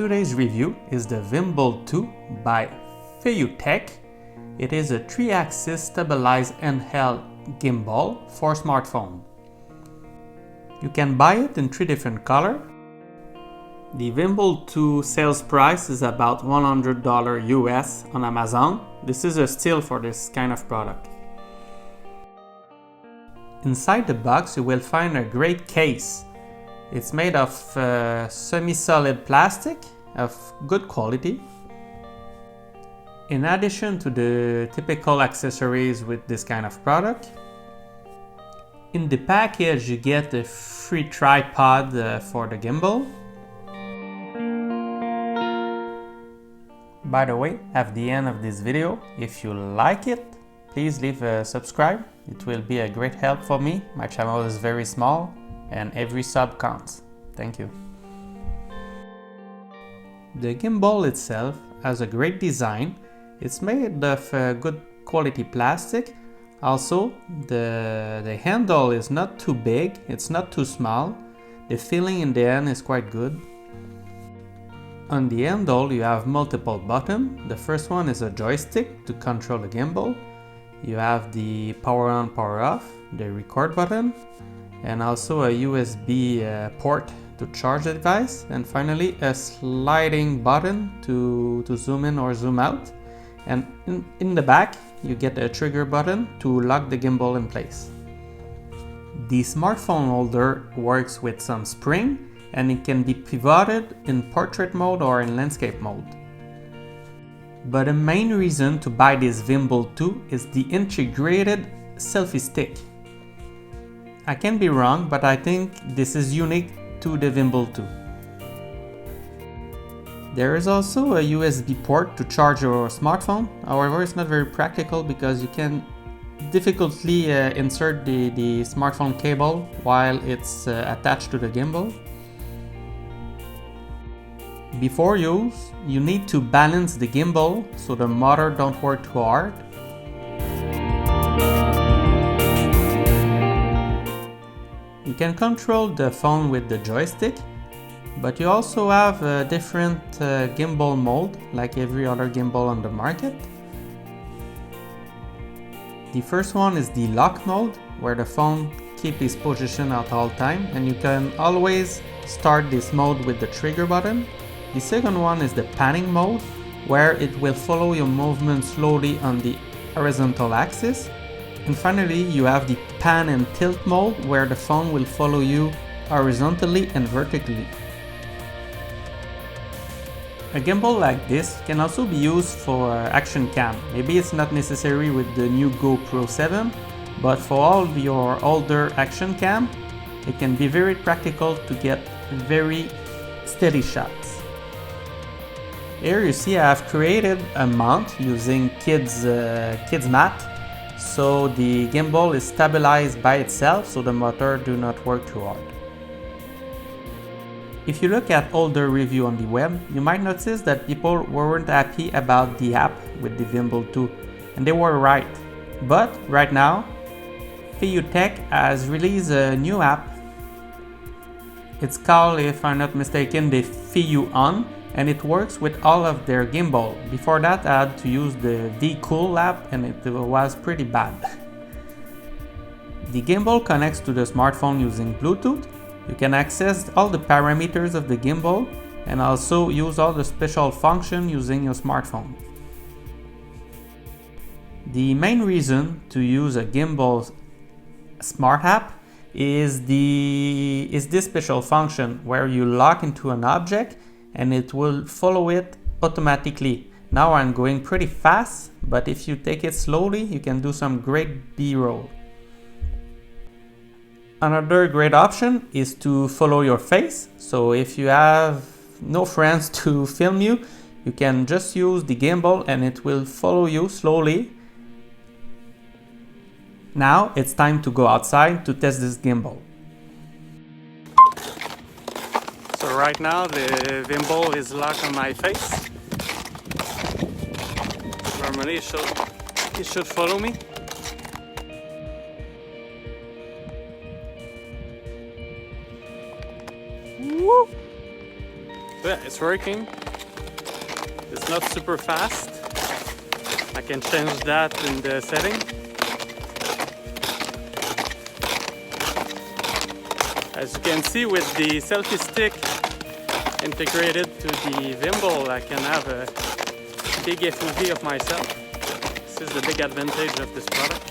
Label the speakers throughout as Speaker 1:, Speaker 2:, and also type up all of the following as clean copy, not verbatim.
Speaker 1: Today's review is the Vimble 2 by Feiyutech. It is a 3-axis stabilized handheld gimbal for smartphone. You can buy it in 3 different colors. The Vimble 2 sales price is about $100 US on Amazon. This is a steal for this kind of product. Inside the box you will find a great case. It's made of semi-solid plastic of good quality. In addition to the typical accessories with this kind of product, in the package you get a free tripod for the gimbal. By the way, at the end of this video, if you like it, please leave a subscribe. It will be a great help for me. My channel is very small and every sub counts. Thank you. The gimbal itself has a great design. It's made of good quality plastic. Also, the handle is not too big, it's not too small. The feeling in the hand is quite good. On the handle you have multiple buttons. The first one is a joystick to control the gimbal. You have the power on, power off, the record button, and also a USB port to charge the device, and finally a sliding button to zoom in or zoom out. And in the back you get a trigger button to lock the gimbal in place. The smartphone holder works with some spring and it can be pivoted in portrait mode or in landscape mode. But the main reason to buy this Vimble 2 is the integrated selfie stick. I can be wrong, but I think this is unique to the Vimble 2. There is also a USB port to charge your smartphone. However, it's not very practical because you can difficultly insert the smartphone cable while it's attached to the gimbal. Before use, you need to balance the gimbal so the motor don't work too hard. You can control the phone with the joystick, but you also have a different gimbal mode like every other gimbal on the market. The first one is the lock mode, where the phone keeps its position at all time and you can always start this mode with the trigger button. The second one is the panning mode, where it will follow your movement slowly on the horizontal axis. And finally, you have the pan and tilt mode, where the phone will follow you horizontally and vertically. A gimbal like this can also be used for action cam. Maybe it's not necessary with the new GoPro 7, but for all your older action cam, it can be very practical to get very steady shots. Here you see I have created a mount using kids mat, so the gimbal is stabilized by itself so the motor do not work too hard. If you look at older review on the web, you might notice that people weren't happy about the app with the Vimble 2, and they were right. But right now, Feiyutech has released a new app. It's called, if I'm not mistaken, the Feiyu On, and it works with all of their gimbal. Before that I had to use the V-Cool app and it was pretty bad. The gimbal connects to the smartphone using Bluetooth. You can access all the parameters of the gimbal and also use all the special functions using your smartphone. The main reason to use a gimbal smart app is this special function where you lock into an object and it will follow it automatically. Now I'm going pretty fast, but if you take it slowly, you can do some great B-roll. Another great option is to follow your face. So if you have no friends to film you, you can just use the gimbal and it will follow you slowly. Now it's time to go outside to test this gimbal. So right now the Vimble is locked on my face. Normally it should follow me. Woo! Yeah, it's working. It's not super fast. I can change that in the setting. As you can see, with the selfie stick integrated to the Vimble, I can have a big FOV of myself. This is the big advantage of this product.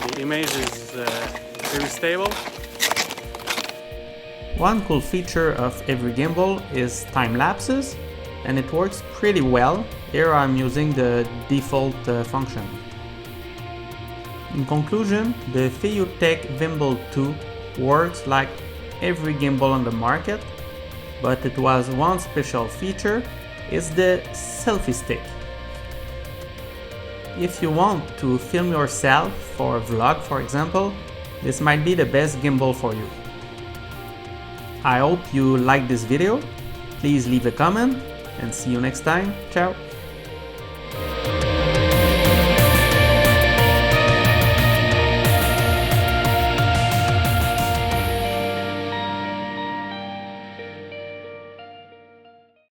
Speaker 1: The image is very stable. One cool feature of every gimbal is time lapses, and it works pretty well. Here I'm using the default function. In conclusion, the Feiyutech VIMBLE 2 works like every gimbal on the market, but it was one special feature, is the selfie stick. If you want to film yourself for a vlog, for example, this might be the best gimbal for you. I hope you liked this video. Please leave a comment and see you next time. Ciao!